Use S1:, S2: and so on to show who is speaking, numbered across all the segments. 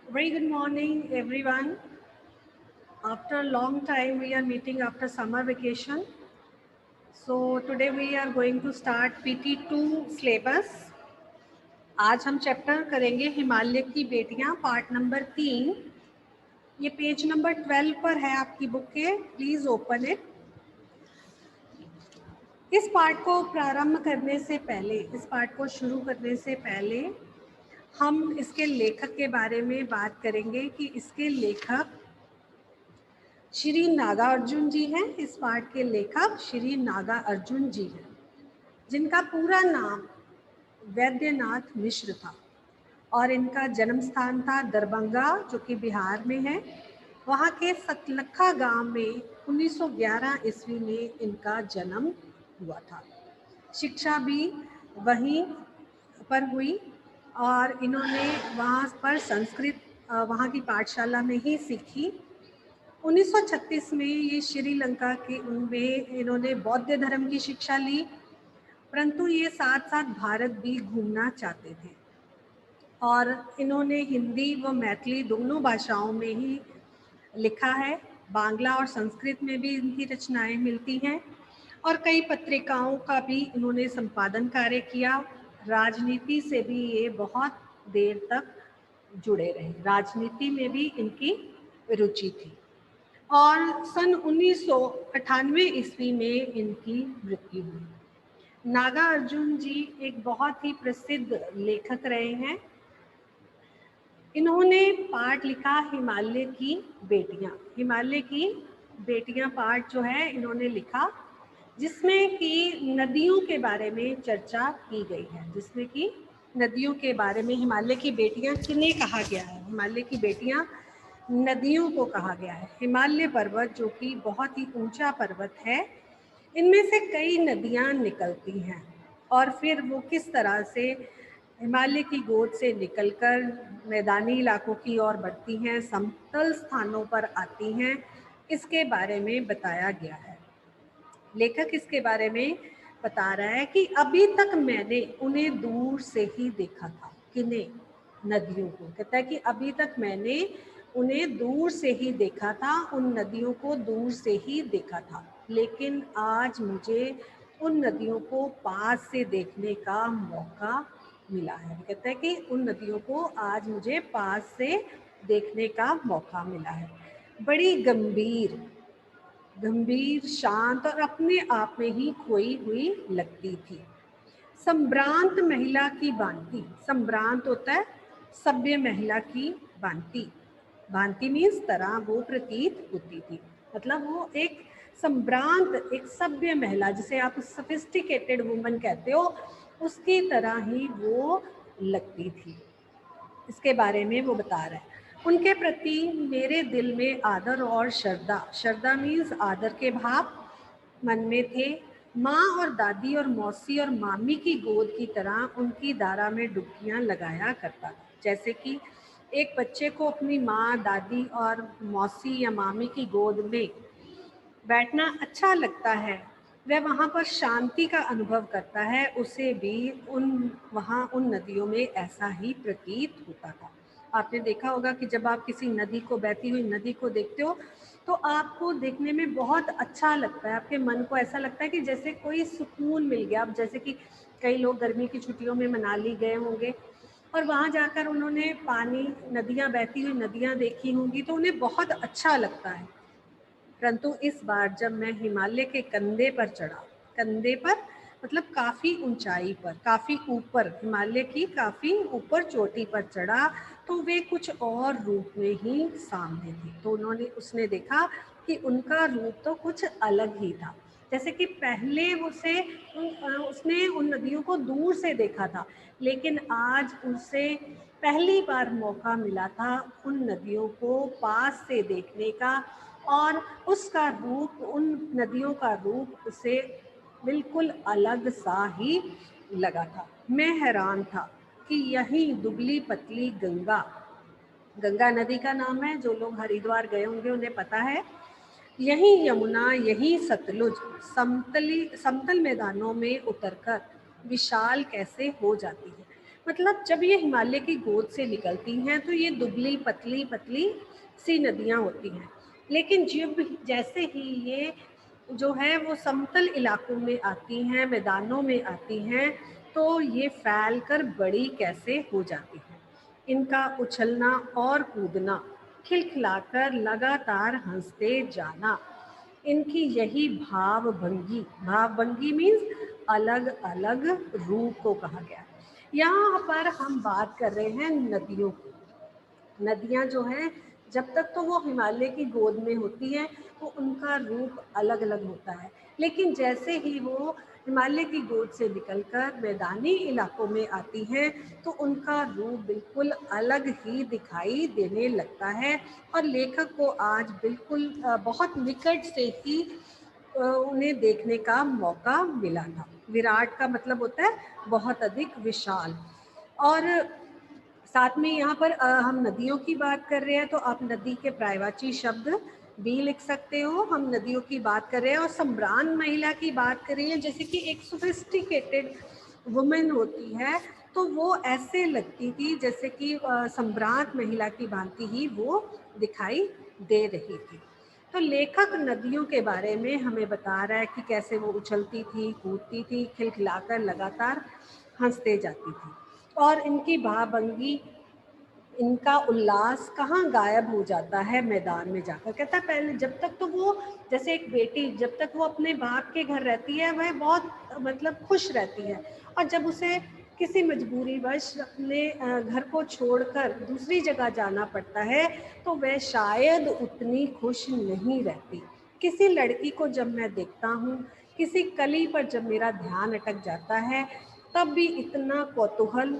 S1: Very good morning, everyone. After a long time, we are meeting after summer vacation. So today we are going to start PT2 syllabus. आज हम chapter करेंगे हिमालय की बेटियां part number 3। ये page number 12 पर है आपकी book के। Please open it. इस पार्ट को प्रारंभ करने से पहले, इस पार्ट को शुरू करने से पहले हम इसके लेखक के बारे में बात करेंगे कि इसके लेखक श्री नागार्जुन जी हैं। इस पाठ के लेखक श्री नागार्जुन जी हैं, जिनका पूरा नाम वैद्यनाथ मिश्र था और इनका जन्म स्थान था दरभंगा, जो कि बिहार में है। वहाँ के सतलखा गांव में 1911 ईस्वी में इनका जन्म हुआ था। शिक्षा भी वहीं पर हुई और इन्होंने वहाँ पर संस्कृत वहाँ की पाठशाला में ही सीखी। 1936 में ये श्रीलंका के उनमें इन्होंने बौद्ध धर्म की शिक्षा ली, परंतु ये साथ साथ भारत भी घूमना चाहते थे और इन्होंने हिंदी व मैथिली दोनों भाषाओं में ही लिखा है। बांग्ला और संस्कृत में भी इनकी रचनाएं मिलती हैं और कई पत्रिकाओं का भी इन्होंने संपादन कार्य किया। राजनीति से भी ये बहुत देर तक जुड़े रहे, राजनीति में भी इनकी रुचि थी और सन 1998 ईस्वी में इनकी मृत्यु हुई। नागार्जुन जी एक बहुत ही प्रसिद्ध लेखक रहे हैं। इन्होंने पाठ लिखा हिमालय की बेटियां। हिमालय की बेटियां पाठ जो है इन्होंने लिखा, जिसमें कि नदियों के बारे में चर्चा की गई है, जिसमें कि नदियों के बारे में हिमालय की बेटियां किन्हें कहा गया है। हिमालय की बेटियां नदियों को कहा गया है। हिमालय पर्वत जो कि बहुत ही ऊंचा पर्वत है, इनमें से कई नदियां निकलती हैं और फिर वो किस तरह से हिमालय की गोद से निकलकर मैदानी इलाकों की ओर बढ़ती हैं, समतल स्थानों पर आती हैं, इसके बारे में बताया गया है। लेखक इसके बारे में बता रहा है कि अभी तक मैंने उन्हें दूर से ही देखा था। किन्हें? नदियों को। कहता है कि अभी तक मैंने उन्हें दूर से ही देखा था, उन नदियों को दूर से ही देखा था, लेकिन आज मुझे उन नदियों को पास से देखने का मौका मिला है। कहता है कि उन नदियों को आज मुझे पास से देखने का मौका मिला है। बड़ी गंभीर, शांत और अपने आप में ही खोई हुई लगती थी। संभ्रांत महिला की भांति, संभ्रांत होता है सभ्य महिला की भांति, भांति मीन्स तरह वो प्रतीत होती थी। मतलब वो एक संभ्रांत, एक सभ्य महिला, जिसे आप सोफिस्टिकेटेड वुमन कहते हो, उसकी तरह ही वो लगती थी। इसके बारे में वो बता रहे हैं। उनके प्रति मेरे दिल में आदर और श्रद्धा, श्रद्धा मीन्स आदर के भाव मन में थे। माँ और दादी और मौसी और मामी की गोद की तरह उनकी धारा में डुबकियां लगाया करता था। जैसे कि एक बच्चे को अपनी माँ, दादी और मौसी या मामी की गोद में बैठना अच्छा लगता है, वह वहाँ पर शांति का अनुभव करता है, उसे भी उन नदियों में ऐसा ही प्रतीत होता था। आपने देखा होगा कि जब आप किसी नदी को, बहती हुई नदी को देखते हो तो आपको देखने में बहुत अच्छा लगता है, आपके मन को ऐसा लगता है कि जैसे कोई सुकून मिल गया। अब जैसे कि कई लोग गर्मी की छुट्टियों में मनाली गए होंगे और वहाँ जाकर उन्होंने पानी, नदियाँ, बहती हुई नदियाँ देखी होंगी तो उन्हें बहुत अच्छा लगता है। परंतु इस बार जब मैं हिमालय के कंधे पर चढ़ा, कंधे पर मतलब काफ़ी ऊंचाई पर, काफ़ी ऊपर, हिमालय की काफ़ी ऊपर चोटी पर चढ़ा, तो वे कुछ और रूप में ही सामने थे। तो उसने देखा कि उनका रूप तो कुछ अलग ही था। जैसे कि पहले उसने उन नदियों को दूर से देखा था, लेकिन आज उसे पहली बार मौका मिला था उन नदियों को पास से देखने का और उसका रूप, उन नदियों का रूप उसे बिल्कुल अलग सा ही लगा था। मैं हैरान था कि यही दुबली पतली गंगा, गंगा नदी का नाम है, जो लोग हरिद्वार गए होंगे उन्हें पता है, यही यमुना, यही सतलुज समतल मैदानों में उतरकर विशाल कैसे हो जाती है। मतलब जब ये हिमालय की गोद से निकलती हैं तो ये दुबली पतली पतली सी नदियाँ होती हैं, लेकिन जब जैसे ही ये जो है वो समतल इलाकों में आती हैं, मैदानों में आती हैं, तो ये फैल कर बड़ी कैसे हो जाती हैं। इनका उछलना और कूदना, खिलखिलाकर लगातार हंसते जाना, इनकी यही भाव भंगी मीन्स अलग अलग रूप को कहा गया है। यहाँ पर हम बात कर रहे हैं नदियों की। नदियाँ जो हैं जब तक तो वो हिमालय की गोद में होती हैं तो उनका रूप अलग अलग होता है, लेकिन जैसे ही वो हिमालय की गोद से निकलकर मैदानी इलाकों में आती हैं तो उनका रूप बिल्कुल अलग ही दिखाई देने लगता है। और लेखक को आज बिल्कुल बहुत निकट से ही उन्हें देखने का मौका मिला था। विराट का मतलब होता है बहुत अधिक विशाल। और साथ में यहाँ पर हम नदियों की बात कर रहे हैं तो आप नदी के पर्यायवाची शब्द भी लिख सकते हो। हम नदियों की बात कर रहे हैं और सम्रांत महिला की बात कर रही है, जैसे कि एक सोफिस्टिकेटेड वुमेन होती है तो वो ऐसे लगती थी जैसे कि सम्रांत महिला की भांति ही वो दिखाई दे रही थी। तो लेखक नदियों के बारे में हमें बता रहा है कि कैसे वो उछलती थी, कूदती थी, खिलखिलाकर लगातार हंसते जाती थी। और इनकी भावभंगी, इनका उल्लास कहाँ गायब हो जाता है मैदान में जाकर। कहता है पहले जब तक तो वो, जैसे एक बेटी जब तक वो अपने बाप के घर रहती है वह बहुत मतलब खुश रहती है, और जब उसे किसी मजबूरीवश अपने घर को छोड़कर दूसरी जगह जाना पड़ता है तो वह शायद उतनी खुश नहीं रहती। किसी लड़की को जब मैं देखता हूँ, किसी कली पर जब मेरा ध्यान अटक जाता है, तब भी इतना कौतूहल,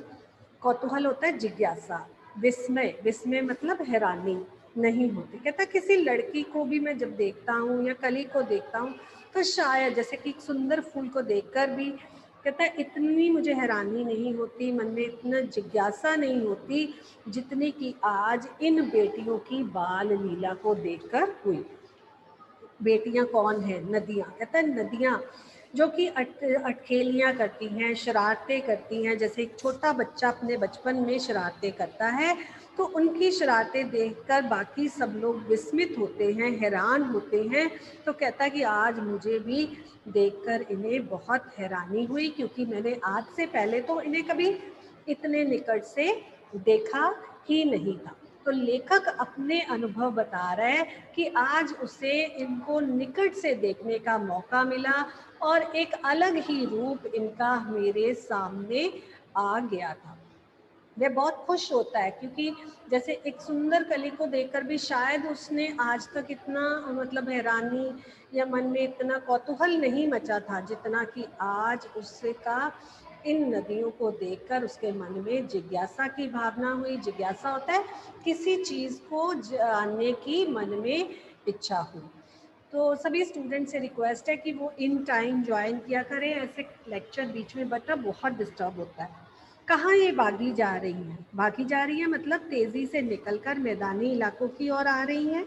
S1: कौतूहल होता है जिज्ञासा, विस्मय, विस्मय मतलब हैरानी नहीं होती। कहता किसी लड़की को भी मैं जब देखता हूँ या कली को देखता हूँ तो शायद जैसे कि एक सुंदर फूल को देखकर भी कहता है इतनी मुझे हैरानी नहीं होती, मन में इतना जिज्ञासा नहीं होती जितनी कि आज इन बेटियों की बाल लीला को देखकर हुई। बेटियां कौन है? नदियां। कहता है नदियां जो कि अटखेलियां करती हैं, शरारतें करती हैं, जैसे एक छोटा बच्चा अपने बचपन में शरारतें करता है तो उनकी शरारतें देखकर बाकी सब लोग विस्मित होते हैं, हैरान होते हैं। तो कहता है कि आज मुझे भी देखकर इन्हें बहुत हैरानी हुई, क्योंकि मैंने आज से पहले तो इन्हें कभी इतने निकट से देखा ही नहीं था। तो लेखक अपने अनुभव बता रहा है कि आज उसे इनको निकट से देखने का मौका मिला और एक अलग ही रूप इनका मेरे सामने आ गया था। वह बहुत खुश होता है क्योंकि जैसे एक सुंदर कली को देखकर भी शायद उसने आज तक इतना मतलब हैरानी या मन में इतना कौतूहल नहीं मचा था जितना कि आज उसका इन नदियों को देखकर उसके मन में जिज्ञासा की भावना हुई। जिज्ञासा होता है किसी चीज़ को जानने की मन में इच्छा हुई। तो सभी स्टूडेंट से रिक्वेस्ट है कि वो इन टाइम ज्वाइन किया करें, ऐसे लेक्चर बीच में बच्चा बहुत डिस्टर्ब होता है। कहाँ ये भागी जा रही हैं? भागी जा रही हैं मतलब तेज़ी से निकलकर मैदानी इलाकों की ओर आ रही हैं।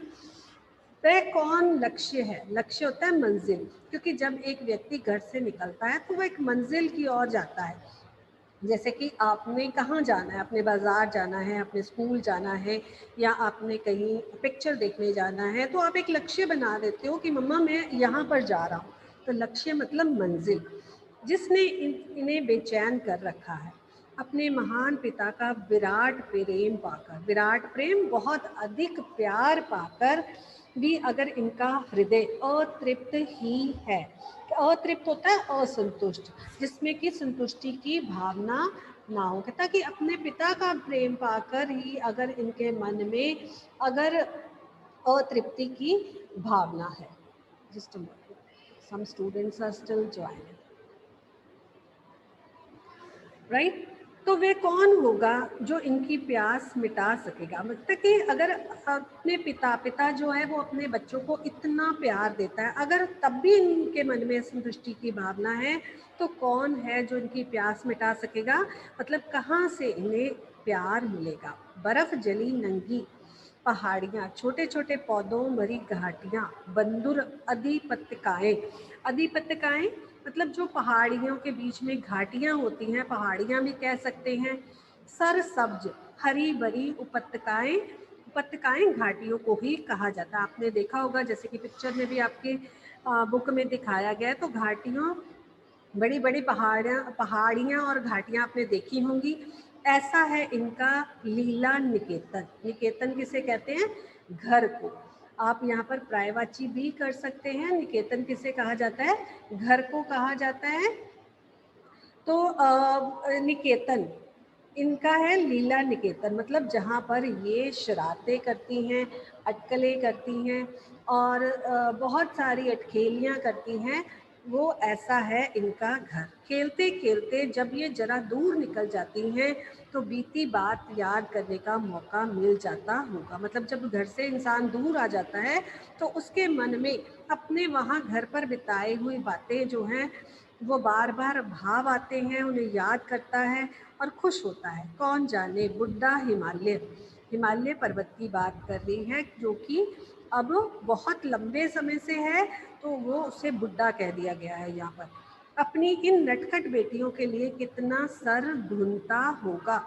S1: वह कौन लक्ष्य है? लक्ष्य होता है मंजिल, क्योंकि जब एक व्यक्ति घर से निकलता है तो वह एक मंजिल की ओर जाता है। जैसे कि आपने कहाँ जाना है, अपने बाज़ार जाना है, अपने स्कूल जाना है, या आपने कहीं पिक्चर देखने जाना है, तो आप एक लक्ष्य बना देते हो कि मम्मा मैं यहाँ पर जा रहा हूँ। तो लक्ष्य मतलब मंजिल। जिसने इन्हें बेचैन कर रखा है अपने महान पिता का विराट प्रेम पाकर, विराट प्रेम बहुत अधिक प्यार पाकर भी अगर इनका हृदय अतृप्त ही है। अतृप्त होता है असंतुष्ट, जिसमें कि संतुष्टि की भावना ना हो। कहता कि अपने पिता का प्रेम पाकर ही अगर इनके मन में अगर अतृप्ति की भावना है। Just some students are still joining, right. तो वे कौन होगा जो इनकी प्यास मिटा सकेगा? मतलब कि अगर अपने पिता जो है वो अपने बच्चों को इतना प्यार देता है, अगर तब भी इनके मन में संतुष्टि की भावना है, तो कौन है जो इनकी प्यास मिटा सकेगा? मतलब कहाँ से इन्हें प्यार मिलेगा? बर्फ जली नंगी पहाड़ियाँ, छोटे छोटे पौधों भरी घाटियाँ, बंदुर अधिपत्यकाएँ। अधिपत्यकाएँ मतलब जो पहाड़ियों के बीच में घाटियाँ होती हैं, पहाड़ियाँ भी कह सकते हैं, सरसब्ज हरी भरी उपत्यकाएं, उपत्यकाएं घाटियों को ही कहा जाता है। आपने देखा होगा, जैसे कि पिक्चर में भी आपके बुक में दिखाया गया है, तो घाटियों, बड़ी बड़ी पहाड़ियाँ और घाटियाँ आपने देखी होंगी। ऐसा है इनका लीला निकेतन। निकेतन किसे कहते हैं? घर को। आप यहाँ पर पर्यायवाची भी कर सकते हैं। निकेतन किसे कहा जाता है? घर को कहा जाता है। तो निकेतन इनका है लीला निकेतन, मतलब जहाँ पर ये शरारतें करती हैं, अटकलें करती हैं और बहुत सारी अटखेलियाँ करती हैं, वो ऐसा है इनका घर। खेलते खेलते जब ये जरा दूर निकल जाती हैं तो बीती बात याद करने का मौका मिल जाता होगा। मतलब जब घर से इंसान दूर आ जाता है तो उसके मन में अपने वहाँ घर पर बिताई हुई बातें जो हैं वो बार बार भाव आते हैं, उन्हें याद करता है और खुश होता है। कौन जाने बुड्ढा हिमालय, हिमालय पर्वत की बात कर रही है, जो कि अब बहुत लंबे समय से है, तो वो उसे बुड्ढा कह दिया गया है यहाँ पर। अपनी इन नटखट बेटियों के लिए कितना सर धुनता होगा।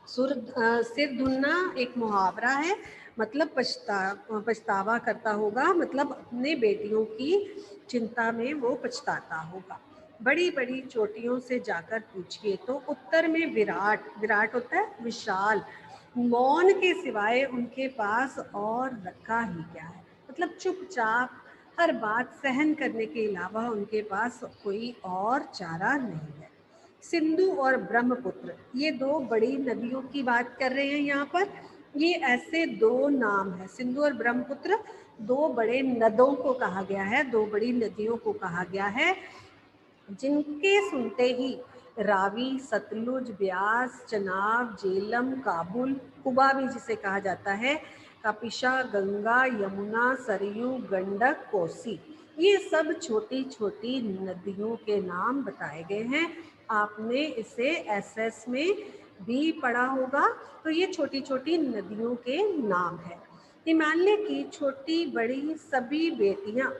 S1: सिर धुनना एक मुहावरा है, मतलब पछतावा करता होगा, मतलब अपने बेटियों की चिंता में वो पछताता होगा। बड़ी बड़ी चोटियों से जाकर पूछिए तो उत्तर में विराट, विराट होता है विशाल, मौन के सिवाय उनके पास और रखा ही क्या है। मतलब चुपचाप हर बात सहन करने के अलावा उनके पास कोई और चारा नहीं है। सिंधु और ब्रह्मपुत्र, ये दो बड़ी नदियों की बात कर रहे हैं यहाँ पर। ये ऐसे दो नाम है, सिंधु और ब्रह्मपुत्र, दो बड़े नदों को कहा गया है, दो बड़ी नदियों को कहा गया है, जिनके सुनते ही रावी, सतलुज, ब्यास, चनाब, झेलम, काबुल, कुबा भी जिसे कहा जाता है, कपिशा, गंगा, यमुना, सरयू, गंडक, कोसी, ये सब छोटी छोटी नदियों के नाम बताए गए हैं। आपने इसे एसएस में भी पढ़ा होगा। तो ये छोटी छोटी नदियों के नाम है। हिमालय की छोटी बड़ी सभी बेटियां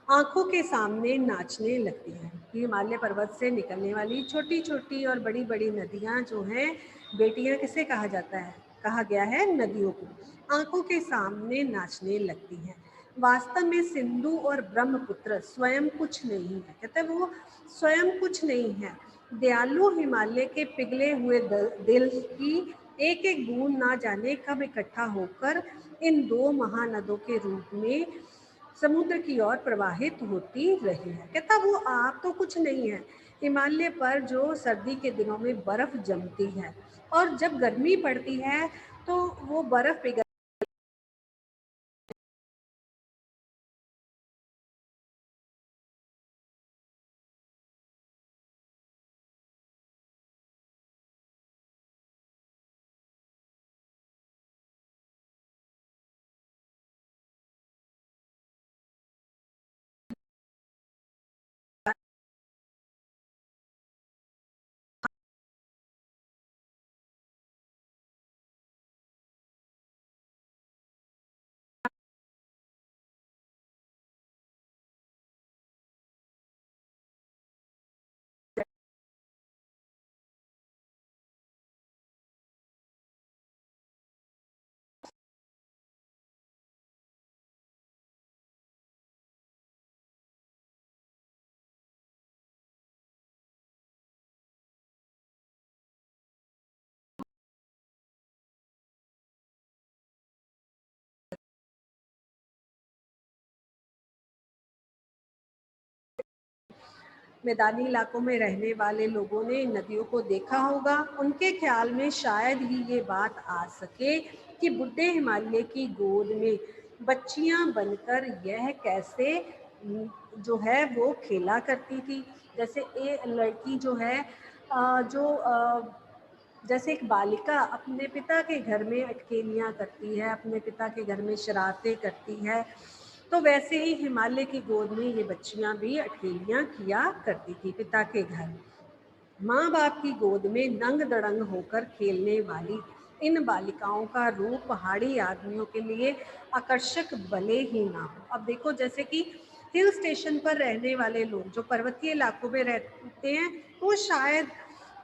S1: आंखों के सामने नाचने लगती हैं। हिमालय पर्वत से निकलने वाली छोटी छोटी और बड़ी बड़ी नदियां जो हैं, बेटियां किसे कहा जाता है? कहा गया है नदियों को। आंखों के सामने नाचने लगती हैं। वास्तव में सिंधु और ब्रह्मपुत्र स्वयं कुछ नहीं है। कहते हैं वो स्वयं कुछ नहीं है। दयालु हिमालय के पिघले हुए दिल की एक एक बूंद ना जाने कब इकट्ठा होकर इन दो महानदों के रूप में समुद्र की ओर प्रवाहित होती रही है। कहता वो आप तो कुछ नहीं है। हिमालय पर जो सर्दी के दिनों में बर्फ जमती है और जब गर्मी पड़ती है तो वो बर्फ पिघल मैदानी इलाकों में रहने वाले लोगों ने इन नदियों को देखा होगा। उनके ख्याल में शायद ही ये बात आ सके कि बुड्ढे हिमालय की गोद में बच्चियां बनकर यह कैसे जो है वो खेला करती थी। जैसे एक लड़की जो है जैसे एक बालिका अपने पिता के घर में अटखेलियाँ करती है, अपने पिता के घर में शरारतें करती है, तो वैसे ही हिमालय की गोद में ये बच्चियां भी अटखेलियाँ किया करती थी पिता के घर। माँ बाप की गोद में नंग दड़ंग होकर खेलने वाली इन बालिकाओं का रूप पहाड़ी आदमियों के लिए आकर्षक भले ही ना हो। अब देखो, जैसे कि हिल स्टेशन पर रहने वाले लोग जो पर्वतीय इलाकों में रहते हैं, वो शायद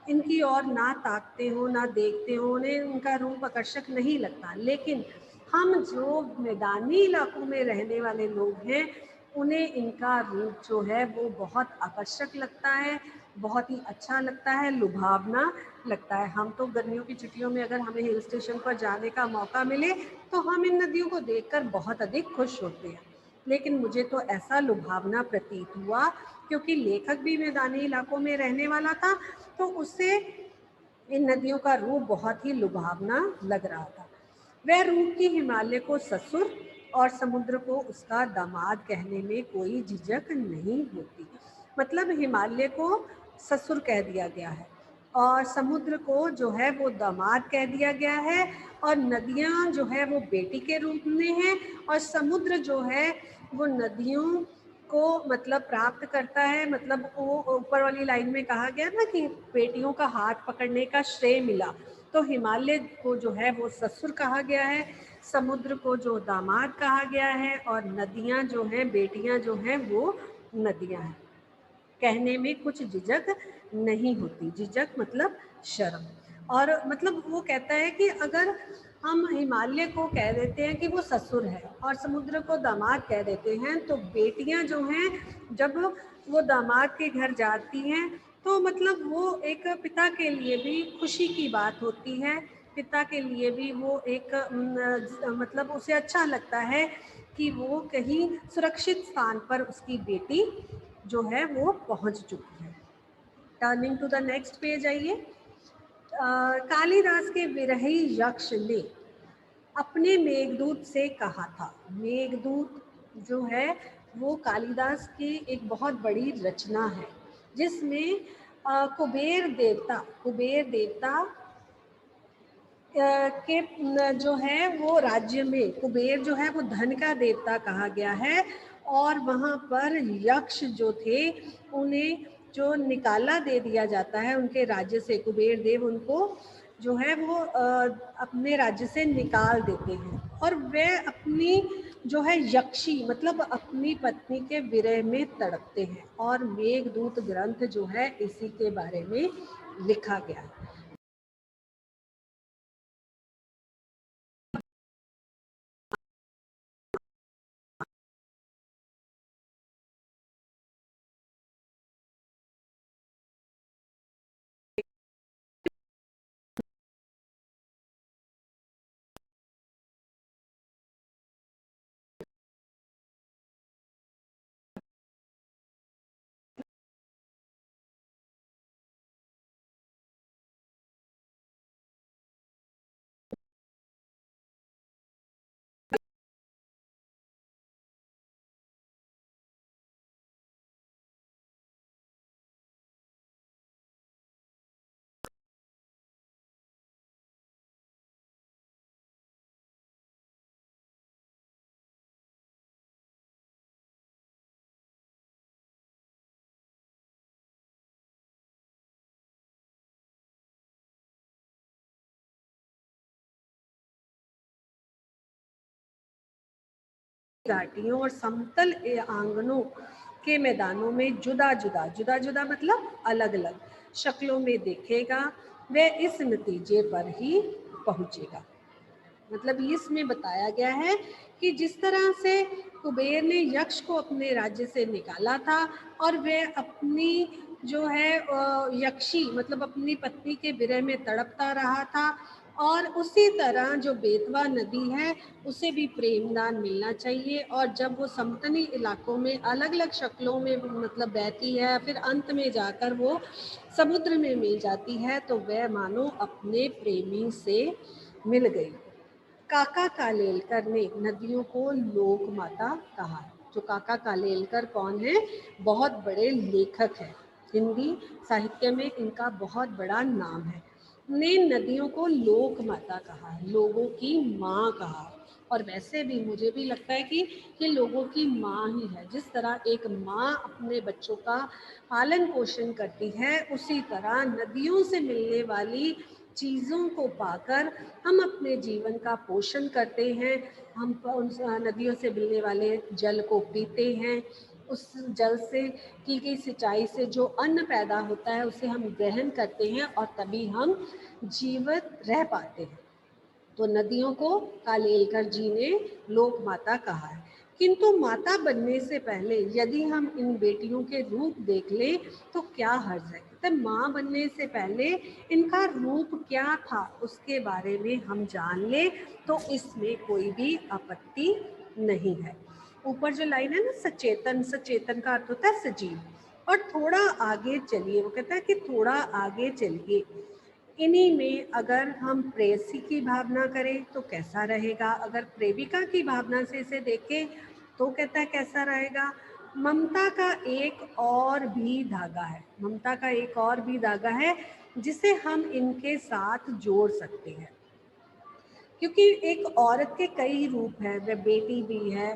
S1: इनकी ओर ना ताकते हो ना देखते हो, उन्हें उनका रूप आकर्षक नहीं लगता। लेकिन हम जो मैदानी इलाकों में रहने वाले लोग हैं, उन्हें इनका रूप जो है वो बहुत आकर्षक लगता है, बहुत ही अच्छा लगता है, लुभावना लगता है। हम तो गर्मियों की छुट्टियों में अगर हमें हिल स्टेशन पर जाने का मौका मिले तो हम इन नदियों को देखकर बहुत अधिक खुश होते हैं। लेकिन मुझे तो ऐसा लुभावना प्रतीत हुआ, क्योंकि लेखक भी मैदानी इलाकों में रहने वाला था, तो उसे इन नदियों का रूप बहुत ही लुभावना लग रहा था। वह रूप की हिमालय को ससुर और समुद्र को उसका दामाद कहने में कोई झिझक नहीं होती। मतलब हिमालय को ससुर कह दिया गया है और समुद्र को जो है वो दामाद कह दिया गया है, और नदियाँ जो है वो बेटी के रूप में हैं, और समुद्र जो है वो नदियों को मतलब प्राप्त करता है। मतलब वो ऊपर वाली लाइन में कहा गया ना कि बेटियों का हाथ पकड़ने का श्रेय मिला, तो हिमालय को जो है वो ससुर कहा गया है, समुद्र को जो दामाद कहा गया है, और नदियाँ जो हैं, बेटियाँ जो हैं वो नदियाँ हैं। कहने में कुछ झिझक नहीं होती। झिझक मतलब शर्म। और मतलब वो कहता है कि अगर हम हिमालय को कह देते हैं कि वो ससुर है और समुद्र को दामाद कह देते हैं, तो बेटियां जो हैं जब वो दामाद के घर जाती हैं तो मतलब वो एक पिता के लिए भी खुशी की बात होती है। पिता के लिए भी वो एक मतलब उसे अच्छा लगता है कि वो कहीं सुरक्षित स्थान पर उसकी बेटी जो है वो पहुंच चुकी है। Turning to the next page आइए। कालिदास के विरही यक्ष ने अपने मेघदूत से कहा था। मेघदूत जो है वो कालिदास की एक बहुत बड़ी रचना है, जिसमें कुबेर देवता के जो है वो राज्य में कुबेर जो है वो धन का देवता कहा गया है, और वहाँ पर यक्ष जो थे उन्हें जो निकाला दे दिया जाता है उनके राज्य से। कुबेर देव उनको जो है वो अपने राज्य से निकाल देते हैं, और वे अपनी जो है यक्षी मतलब अपनी पत्नी के विरह में तड़पते हैं। और मेघदूत ग्रंथ जो है इसी के बारे में लिखा गया है। घाटियों और समतल आंगनों के मैदानों में जुदा जुदा मतलब अलग अलग शक्लों में देखेगा, वह इस नतीजे पर ही पहुंचेगा। मतलब इसमें बताया गया है कि जिस तरह से कुबेर ने यक्ष को अपने राज्य से निकाला था और वह अपनी जो है यक्षी मतलब अपनी पत्नी के विरह में तड़पता रहा था, और उसी तरह जो बेतवा नदी है उसे भी प्रेमदान मिलना चाहिए। और जब वो समतली इलाकों में अलग अलग शक्लों में मतलब बहती है, फिर अंत में जाकर वो समुद्र में मिल जाती है, तो वह मानो अपने प्रेमी से मिल गई। काका कालेलकर ने नदियों को लोक माता कहा है। जो काका कालेलकर कौन है? बहुत बड़े लेखक हैं, हिंदी साहित्य में इनका बहुत बड़ा नाम है। ने नदियों को लोक माता कहा है, लोगों की माँ कहा है। और वैसे भी मुझे भी लगता है कि ये लोगों की माँ ही है। जिस तरह एक माँ अपने बच्चों का पालन पोषण करती है, उसी तरह नदियों से मिलने वाली चीज़ों को पाकर हम अपने जीवन का पोषण करते हैं। हम उन नदियों से मिलने वाले जल को पीते हैं, उस जल से की गई सिंचाई से जो अन्न पैदा होता है उसे हम ग्रहण करते हैं और तभी हम जीवित रह पाते हैं। तो नदियों को कालेलकर जी ने लोक माता कहा है। किंतु माता बनने से पहले यदि हम इन बेटियों के रूप देख लें तो क्या हर्ज है। तो माँ बनने से पहले इनका रूप क्या था उसके बारे में हम जान ले तो इसमें कोई भी आपत्ति नहीं है। ऊपर जो लाइन है ना, सचेतन, सचेतन का अर्थ होता है सजीव। और थोड़ा आगे चलिए, वो कहता है कि थोड़ा आगे चलिए, इन्हीं में अगर हम प्रेयसी की भावना करें तो कैसा रहेगा, अगर प्रेमिका की भावना से इसे देखें तो कहता है कैसा रहेगा। ममता का एक और भी धागा है, ममता का एक और भी धागा है जिसे हम इनके साथ जोड़ सकते हैं, क्योंकि एक औरत के कई रूप हैं, वह बेटी भी है,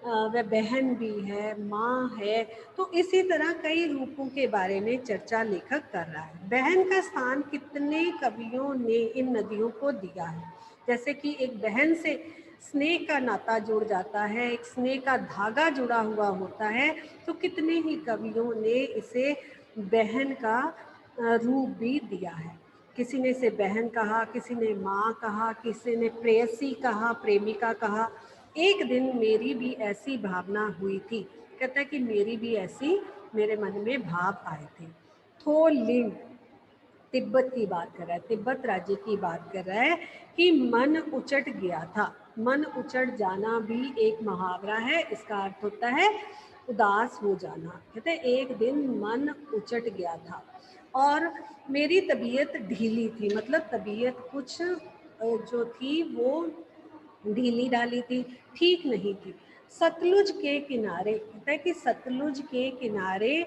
S1: वह बहन भी है, माँ है। तो इसी तरह कई रूपों के बारे में चर्चा लेखक कर रहा है। बहन का स्थान कितने कवियों ने इन नदियों को दिया है। जैसे कि एक बहन से स्नेह का नाता जुड़ जाता है, एक स्नेह का धागा जुड़ा हुआ होता है, तो कितने ही कवियों ने इसे बहन का रूप भी दिया है। किसी ने इसे बहन कहा, किसी ने माँ कहा, किसी ने प्रेयसी कहा, प्रेमिका कहा। एक दिन मेरी भी ऐसी भावना हुई थी, कहता है कि मेरी भी ऐसी मेरे मन में भाव आए थे। थो लिंग तिब्बत की बात कर रहा है, तिब्बत राज्य की बात कर रहा है कि मन उचट गया था। मन उचट जाना भी एक मुहावरा है, इसका अर्थ होता है उदास हो जाना। कहते हैं एक दिन मन उचट गया था और मेरी तबीयत ढीली थी, मतलब तबीयत कुछ जो थी वो ढीली ढाली थी, ठीक नहीं थी। सतलुज के किनारे, कहता है कि सतलुज के किनारे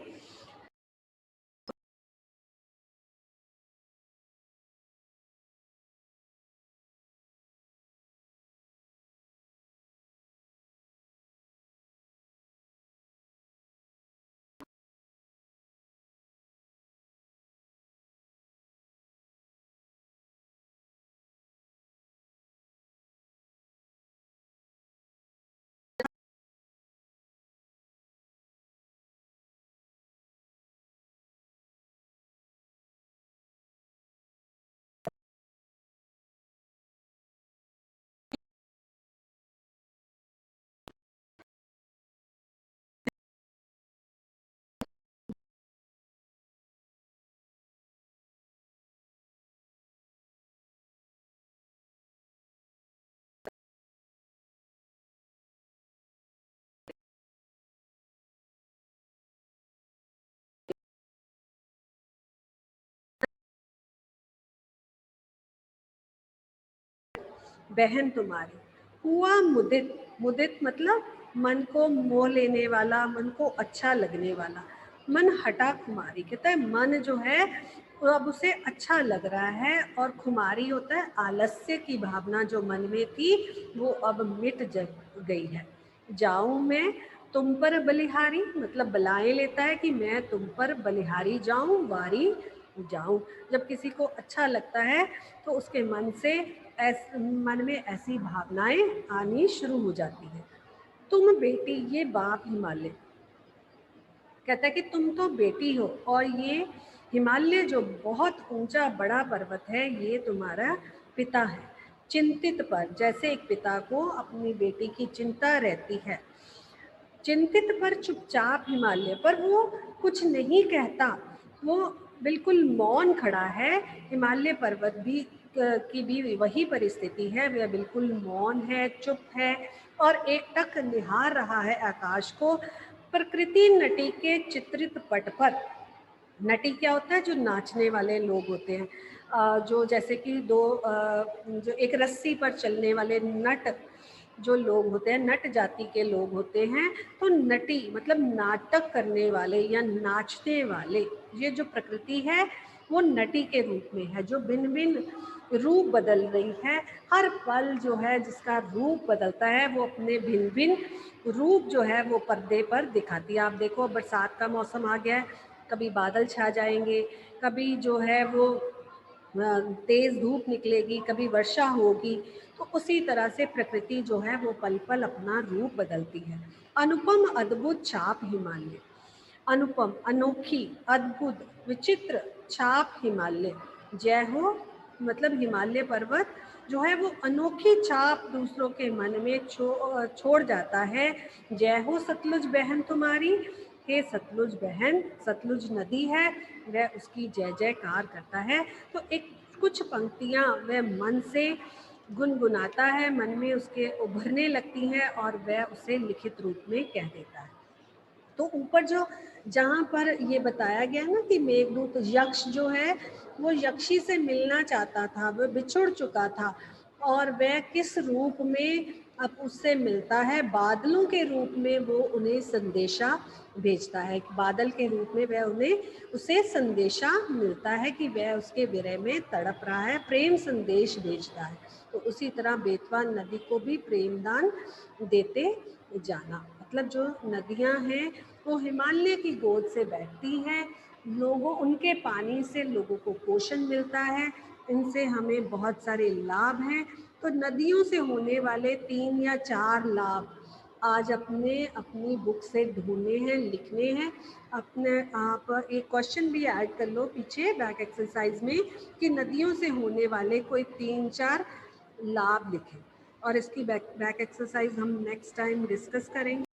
S1: बहन तुम्हारी हुआ मुदित, मुदित मतलब मन को मोह लेने वाला, मन को अच्छा लगने वाला। मन हटा खुमारी, कहता है मन जो है वो अब उसे अच्छा लग रहा है, और खुमारी होता है आलस्य की भावना जो मन में थी वो अब मिट गई है। जाऊं मैं तुम पर बलिहारी, मतलब बलाएं लेता है कि मैं तुम पर बलिहारी जाऊं, वारी जाऊं। जब किसी को अच्छा लगता है तो उसके मन में ऐसी भावनाएं आनी शुरू हो जाती है। तुम बेटी ये बाप हिमालय, कहता है कि तुम तो बेटी हो और ये हिमालय जो बहुत ऊंचा बड़ा पर्वत है ये तुम्हारा पिता है। चिंतित पर, जैसे एक पिता को अपनी बेटी की चिंता रहती है, चिंतित पर चुपचाप हिमालय पर वो कुछ नहीं कहता, वो बिल्कुल मौन खड़ा है। हिमालय पर्वत भी की भी वही परिस्थिति है, वह बिल्कुल मौन है, चुप है और एकटक निहार रहा है आकाश को। प्रकृति नटी के चित्रित पट पर, नटी क्या होता है, जो नाचने वाले लोग होते हैं, जो जैसे कि जो एक रस्सी पर चलने वाले नट जो लोग होते हैं, नट जाति के लोग होते हैं। तो नटी मतलब नाटक करने वाले या नाचने वाले, ये जो प्रकृति है वो नटी के रूप में है, जो भिन्न भिन्न रूप बदल रही है। हर पल जो है जिसका रूप बदलता है वो अपने भिन्न भिन्न रूप जो है वो पर्दे पर दिखाती है। आप देखो बरसात का मौसम आ गया है, कभी बादल छा जाएंगे, कभी जो है वो तेज धूप निकलेगी, कभी वर्षा होगी, तो उसी तरह से प्रकृति जो है वो पल पल अपना रूप बदलती है। अनुपम अद्भुत छाप हिमालय। अनुपम, अनोखी, अद्भुत, विचित्र छाप हिमालय। जय हो मतलब हिमालय पर्वत जो है वो अनोखी छाप दूसरों के मन में छोड़ जाता है। जय हो सतलुज बहन तुम्हारी, हे सतलुज बहन, सतलुज नदी है, वह उसकी जय जयकार करता है। तो एक कुछ पंक्तियां वह मन से गुनगुनाता है, मन में उसके उभरने लगती हैं और वह उसे लिखित रूप में कह देता है। तो ऊपर जो जहाँ पर ये बताया गया ना कि मेघदूत यक्ष जो है वो यक्षी से मिलना चाहता था, वह बिछुड़ चुका था और वह किस रूप में अब उससे मिलता है, बादलों के रूप में वो उन्हें संदेशा भेजता है। बादल के रूप में वह उन्हें उसे संदेशा मिलता है कि वह उसके विरह में तड़प रहा है, प्रेम संदेश भेजता है। तो उसी तरह बेतवा नदी को भी प्रेमदान देते जाना। मतलब जो नदियां हैं वो हिमालय की गोद से बहती हैं, लोगों उनके पानी से लोगों को पोषण मिलता है, इनसे हमें बहुत सारे लाभ हैं। तो नदियों से होने वाले 3 या 4 लाभ आज अपने अपनी बुक से ढूंढने हैं, लिखने हैं। अपने आप एक क्वेश्चन भी ऐड कर लो पीछे बैक एक्सरसाइज में कि नदियों से होने वाले कोई 3-4 लाभ लिखें। और इसकी बैक एक्सरसाइज हम नेक्स्ट टाइम डिस्कस करेंगे।